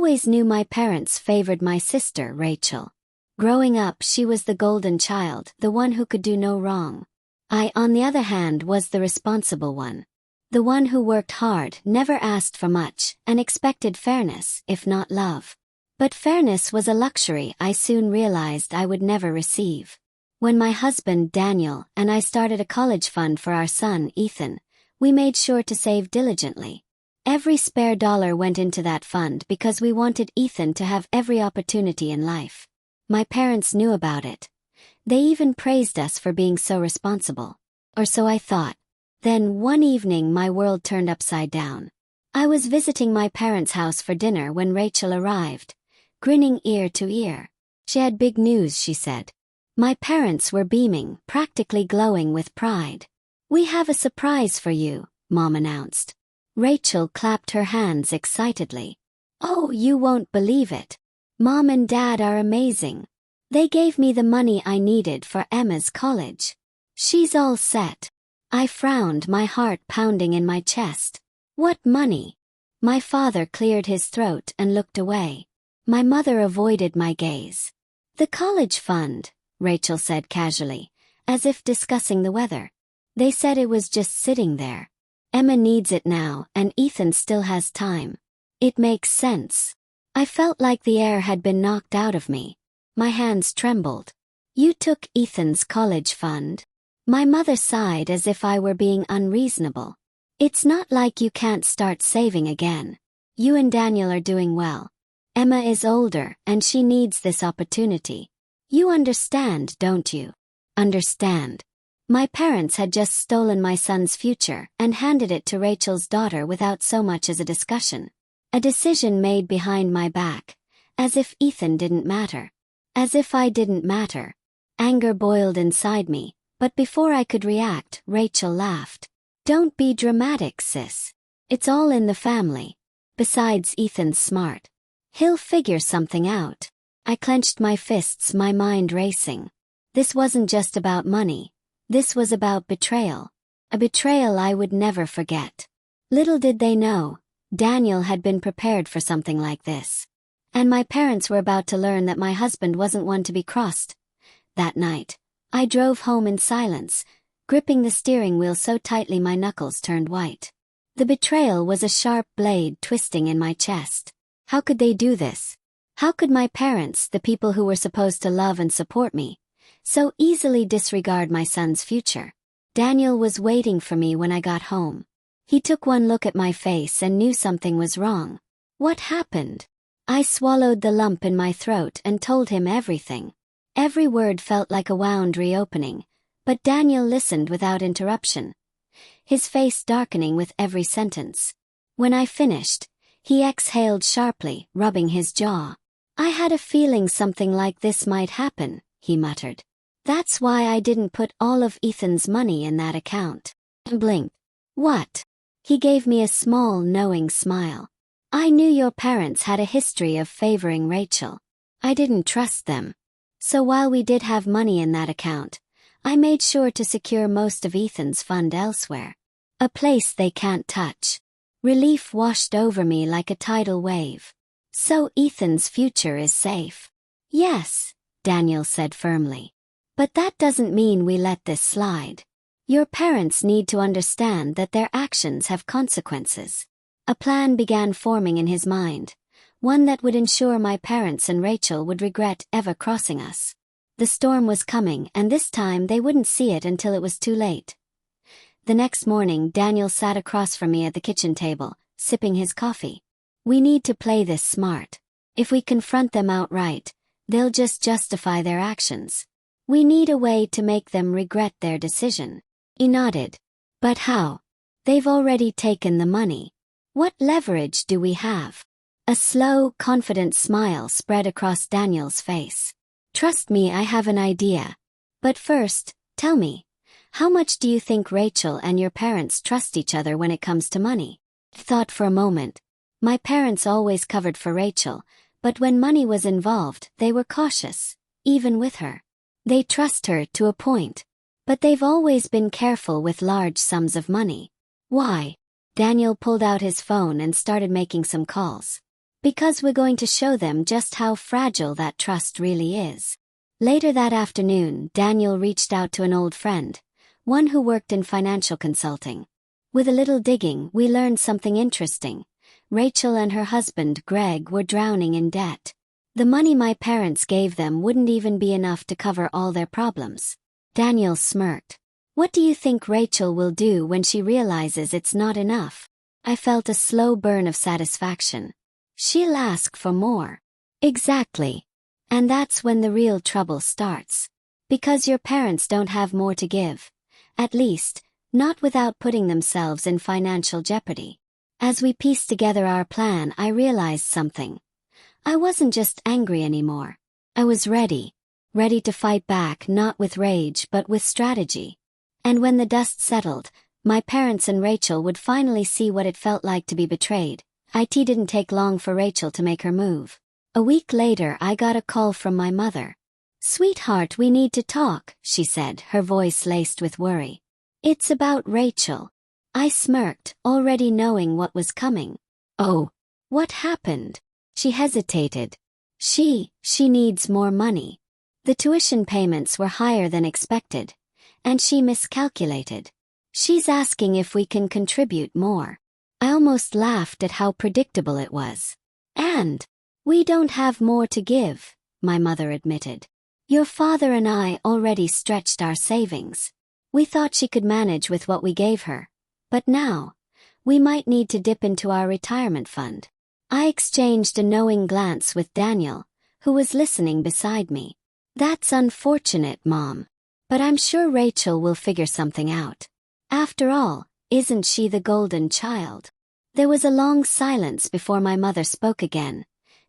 always knew my parents favored my sister, Rachel. Growing up, she was the golden child, the one who could do no wrong. I, on the other hand, was the responsible one. The one who worked hard, never asked for much, and expected fairness, if not love. But fairness was a luxury I soon realized I would never receive. When my husband, Daniel, and I started a college fund for our son, Ethan, we made sure to save diligently. Every spare dollar went into that fund because we wanted Ethan to have every opportunity in life. My parents knew about it. They even praised us for being so responsible. Or so I thought. Then, one evening, my world turned upside down. I was visiting my parents' house for dinner when Rachel arrived, grinning ear to ear. She had big news, she said. My parents were beaming, practically glowing with pride. "We have a surprise for you," Mom announced. Rachel clapped her hands excitedly. "Oh, you won't believe it. Mom and Dad are amazing. They gave me the money I needed for Emma's college. She's all set." I frowned, my heart pounding in my chest. "What money?" My father cleared his throat and looked away. My mother avoided my gaze. "The college fund," Rachel said casually, as if discussing the weather. "They said it was just sitting there. Emma needs it now, and Ethan still has time. It makes sense." I felt like the air had been knocked out of me. My hands trembled. "You took Ethan's college fund?" My mother sighed as if I were being unreasonable. "It's not like you can't start saving again. You and Daniel are doing well. Emma is older, and she needs this opportunity. You understand, don't you?" Understand. My parents had just stolen my son's future and handed it to Rachel's daughter without so much as a discussion. A decision made behind my back, as if Ethan didn't matter. As if I didn't matter. Anger boiled inside me, but before I could react, Rachel laughed. "Don't be dramatic, sis. It's all in the family. Besides, Ethan's smart. He'll figure something out." I clenched my fists, my mind racing. This wasn't just about money. This was about betrayal. A betrayal I would never forget. Little did they know, Daniel had been prepared for something like this. And my parents were about to learn that my husband wasn't one to be crossed. That night, I drove home in silence, gripping the steering wheel so tightly my knuckles turned white. The betrayal was a sharp blade twisting in my chest. How could they do this? How could my parents, the people who were supposed to love and support me, so easily disregard my son's future? Daniel was waiting for me when I got home. He took one look at my face and knew something was wrong. What happened? I swallowed the lump in my throat and told him everything. Every word felt like a wound reopening, but Daniel listened without interruption, his face darkening with every sentence. When I finished, he exhaled sharply, rubbing his jaw. "I had a feeling something like this might happen," he muttered. "That's why I didn't put all of Ethan's money in that account." I blinked. "What?" He gave me a small, knowing smile. "I knew your parents had a history of favoring Rachel. I didn't trust them. So while we did have money in that account, I made sure to secure most of Ethan's fund elsewhere. A place they can't touch." Relief washed over me like a tidal wave. "So Ethan's future is safe?" "Yes," Daniel said firmly. "But that doesn't mean we let this slide. Your parents need to understand that their actions have consequences." A plan began forming in his mind, one that would ensure my parents and Rachel would regret ever crossing us. The storm was coming, and this time they wouldn't see it until it was too late. The next morning, Daniel sat across from me at the kitchen table, sipping his coffee. "We need to play this smart. If we confront them outright, they'll just justify their actions. We need a way to make them regret their decision." He nodded. "But how? They've already taken the money. What leverage do we have?" A slow, confident smile spread across Daniel's face. "Trust me, I have an idea. But first, tell me, how much do you think Rachel and your parents trust each other when it comes to money?" I thought for a moment. My parents always covered for Rachel, but when money was involved, they were cautious, even with her. They trust her to a point, but they've always been careful with large sums of money. "Why?" Daniel pulled out his phone and started making some calls. Because we're going to show them just how fragile that trust really is. Later that afternoon, Daniel reached out to an old friend, one who worked in financial consulting. With a little digging, we learned something interesting. Rachel and her husband, Greg, were drowning in debt. The money my parents gave them wouldn't even be enough to cover all their problems. Daniel smirked. What do you think Rachel will do when she realizes it's not enough? I felt a slow burn of satisfaction. She'll ask for more. Exactly. And that's when the real trouble starts. Because your parents don't have more to give. At least, not without putting themselves in financial jeopardy. As we pieced together our plan, I realized something. I wasn't just angry anymore. I was ready. Ready to fight back, not with rage but with strategy. And when the dust settled, my parents and Rachel would finally see what it felt like to be betrayed. It didn't take long for Rachel to make her move. A week later, I got a call from my mother. "Sweetheart, we need to talk," she said, her voice laced with worry. "It's about Rachel." I smirked, already knowing what was coming. "Oh, what happened?" She hesitated. She needs more money. The tuition payments were higher than expected, and she miscalculated. She's asking if we can contribute more. I almost laughed at how predictable it was. "And we don't have more to give," my mother admitted. "Your father and I already stretched our savings. We thought she could manage with what we gave her. But now, we might need to dip into our retirement fund." I exchanged a knowing glance with Daniel, who was listening beside me. "That's unfortunate, Mom. But I'm sure Rachel will figure something out. After all, isn't she the golden child?" There was a long silence before my mother spoke again,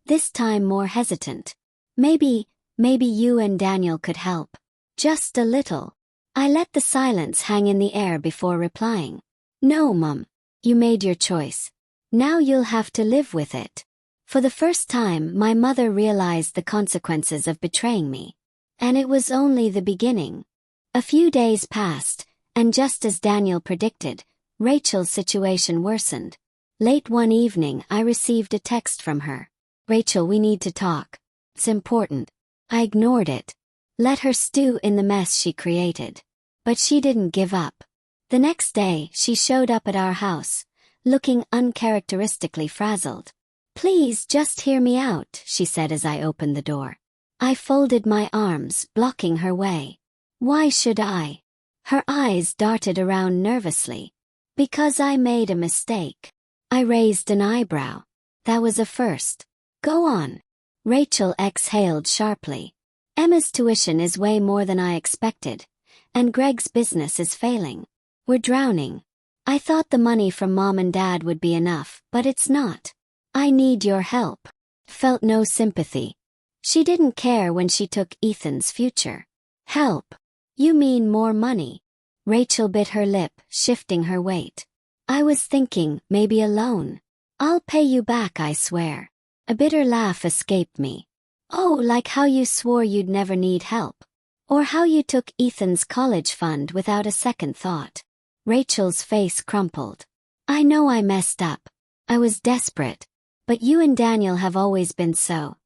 this time more hesitant. Maybe you and Daniel could help. Just a little." I let the silence hang in the air before replying. "No, Mum. You made your choice. Now you'll have to live with it." For the first time, my mother realized the consequences of betraying me. And it was only the beginning. A few days passed, and just as Daniel predicted, Rachel's situation worsened. Late one evening, I received a text from her. "Rachel, we need to talk. It's important." I ignored it. Let her stew in the mess she created. But she didn't give up. The next day, she showed up at our house, looking uncharacteristically frazzled. "Please just hear me out," she said as I opened the door. I folded my arms, blocking her way. "Why should I?" Her eyes darted around nervously. "Because I made a mistake." I raised an eyebrow. That was a first. "Go on." Rachel exhaled sharply. "Emma's tuition is way more than I expected, and Greg's business is failing. We're drowning. I thought the money from Mom and Dad would be enough, but it's not. I need your help." Felt no sympathy. She didn't care when she took Ethan's future. "Help? You mean more money?" Rachel bit her lip, shifting her weight. I was thinking, maybe a loan. "I'll pay you back, I swear." A bitter laugh escaped me. "Oh, like how you swore you'd never need help. Or how you took Ethan's college fund without a second thought." Rachel's face crumpled. "I know I messed up. I was desperate. But you and Daniel have always been so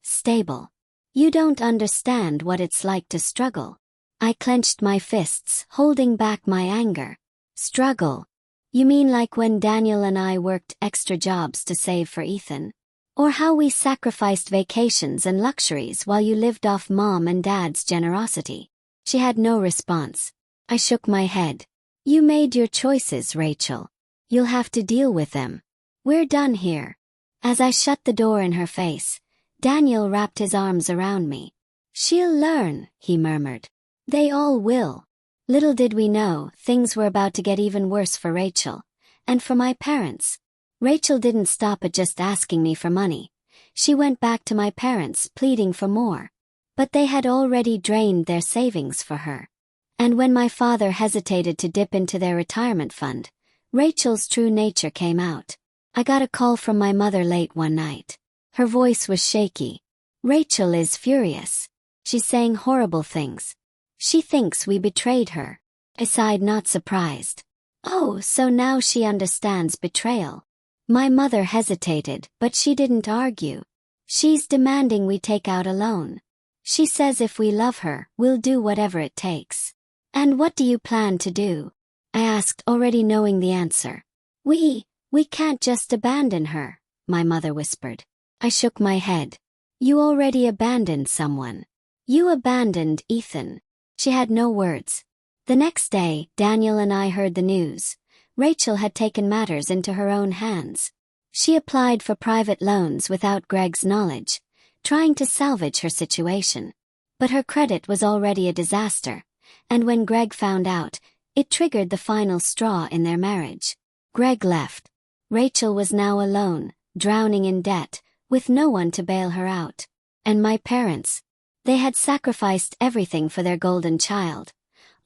stable. You don't understand what it's like to struggle." I clenched my fists, holding back my anger. "Struggle? You mean like when Daniel and I worked extra jobs to save for Ethan? Or how we sacrificed vacations and luxuries while you lived off Mom and Dad's generosity?" She had no response. I shook my head. "You made your choices, Rachel. You'll have to deal with them. We're done here." As I shut the door in her face, Daniel wrapped his arms around me. "She'll learn," he murmured. "They all will." Little did we know, things were about to get even worse for Rachel. And for my parents. Rachel didn't stop at just asking me for money. She went back to my parents, pleading for more. But they had already drained their savings for her. And when my father hesitated to dip into their retirement fund, Rachel's true nature came out. I got a call from my mother late one night. Her voice was shaky. "Rachel is furious. She's saying horrible things. She thinks we betrayed her." I sighed, not surprised. "Oh, so now she understands betrayal." My mother hesitated, but she didn't argue. She's demanding we take out a loan. She says if we love her, we'll do whatever it takes. And what do you plan to do? I asked, already knowing the answer. We can't just abandon her, my mother whispered. I shook my head. You already abandoned someone. You abandoned Ethan. She had no words. The next day, Daniel and I heard the news. Rachel had taken matters into her own hands. She applied for private loans without Greg's knowledge, trying to salvage her situation. But her credit was already a disaster, and when Greg found out, it triggered the final straw in their marriage. Greg left. Rachel was now alone, drowning in debt, with no one to bail her out. And my parents, they had sacrificed everything for their golden child,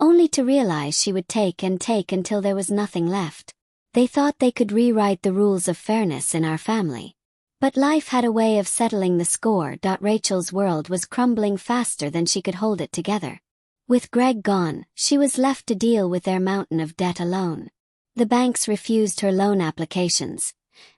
only to realize she would take and take until there was nothing left. They thought they could rewrite the rules of fairness in our family. But life had a way of settling the score. Rachel's world was crumbling faster than she could hold it together. With Greg gone, she was left to deal with their mountain of debt alone. The banks refused her loan applications,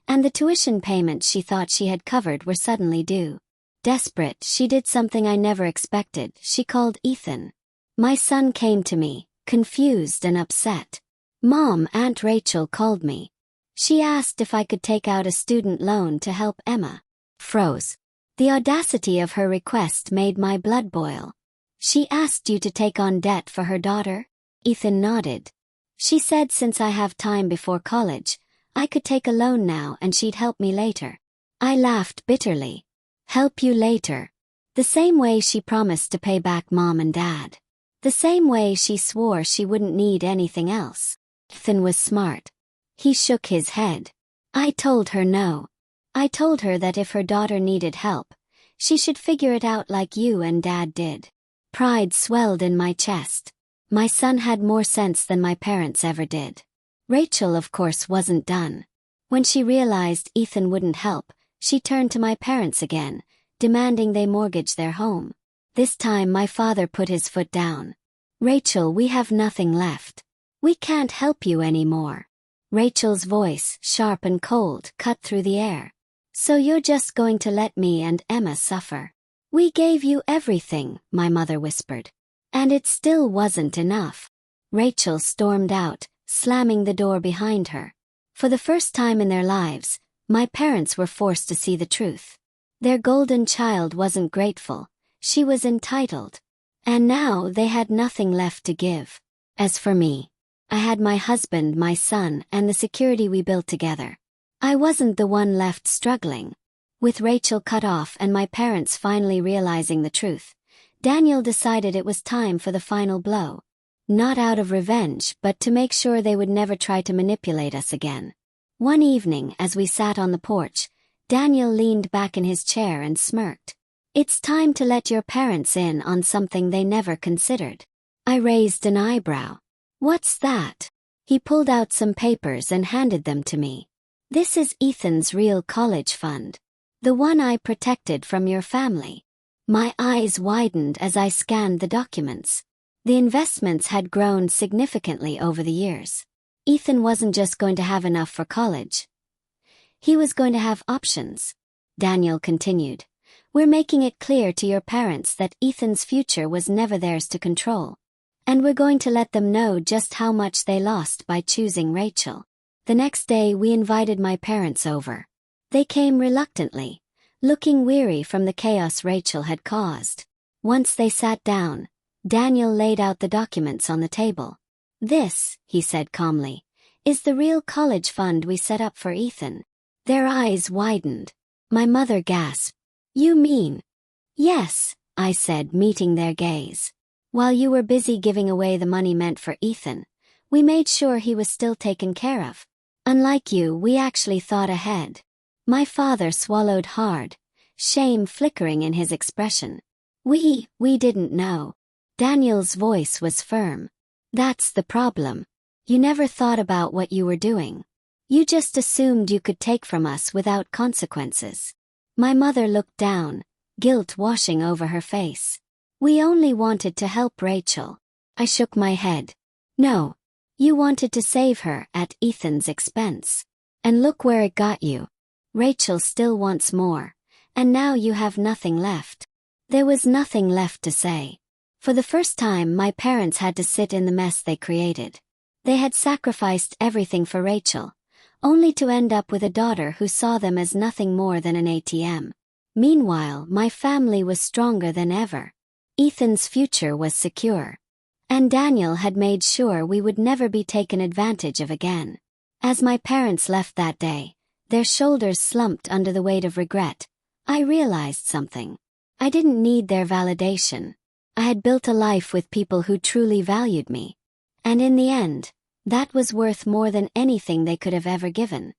and the tuition payments she thought she had covered were suddenly due. Desperate, she did something I never expected. She called Ethan. My son came to me, confused and upset. Mom, Aunt Rachel called me. She asked if I could take out a student loan to help Emma. Froze. The audacity of her request made my blood boil. She asked you to take on debt for her daughter? Ethan nodded. She said since I have time before college, I could take a loan now and she'd help me later. I laughed bitterly. Help you later. The same way she promised to pay back Mom and Dad. The same way she swore she wouldn't need anything else. Ethan was smart. He shook his head. I told her no. I told her that if her daughter needed help, she should figure it out like you and Dad did. Pride swelled in my chest. My son had more sense than my parents ever did. Rachel, of course, wasn't done. When she realized Ethan wouldn't help, she turned to my parents again, demanding they mortgage their home. This time my father put his foot down. Rachel, we have nothing left. We can't help you anymore. Rachel's voice, sharp and cold, cut through the air. So you're just going to let me and Emma suffer? We gave you everything, my mother whispered. And it still wasn't enough. Rachel stormed out, slamming the door behind her. For the first time in their lives, my parents were forced to see the truth. Their golden child wasn't grateful, she was entitled. And now they had nothing left to give. As for me, I had my husband, my son, and the security we built together. I wasn't the one left struggling. With Rachel cut off and my parents finally realizing the truth, Daniel decided it was time for the final blow. Not out of revenge, but to make sure they would never try to manipulate us again. One evening, as we sat on the porch, Daniel leaned back in his chair and smirked. It's time to let your parents in on something they never considered. I raised an eyebrow. What's that? He pulled out some papers and handed them to me. This is Ethan's real college fund. The one I protected from your family. My eyes widened as I scanned the documents. The investments had grown significantly over the years. Ethan wasn't just going to have enough for college. He was going to have options. Daniel continued. We're making it clear to your parents that Ethan's future was never theirs to control. And we're going to let them know just how much they lost by choosing Rachel. The next day we invited my parents over. They came reluctantly, looking weary from the chaos Rachel had caused. Once they sat down, Daniel laid out the documents on the table. This, he said calmly, is the real college fund we set up for Ethan. Their eyes widened. My mother gasped. You mean? Yes, I said, meeting their gaze. While you were busy giving away the money meant for Ethan, we made sure he was still taken care of. Unlike you, we actually thought ahead. My father swallowed hard, shame flickering in his expression. We didn't know. Daniel's voice was firm. That's the problem. You never thought about what you were doing. You just assumed you could take from us without consequences. My mother looked down, guilt washing over her face. We only wanted to help Rachel. I shook my head. No. You wanted to save her at Ethan's expense. And look where it got you. Rachel still wants more. And now you have nothing left. There was nothing left to say. For the first time, my parents had to sit in the mess they created. They had sacrificed everything for Rachel, only to end up with a daughter who saw them as nothing more than an ATM. Meanwhile, my family was stronger than ever. Ethan's future was secure. And Daniel had made sure we would never be taken advantage of again. As my parents left that day, their shoulders slumped under the weight of regret, I realized something. I didn't need their validation. I had built a life with people who truly valued me. And in the end, that was worth more than anything they could have ever given.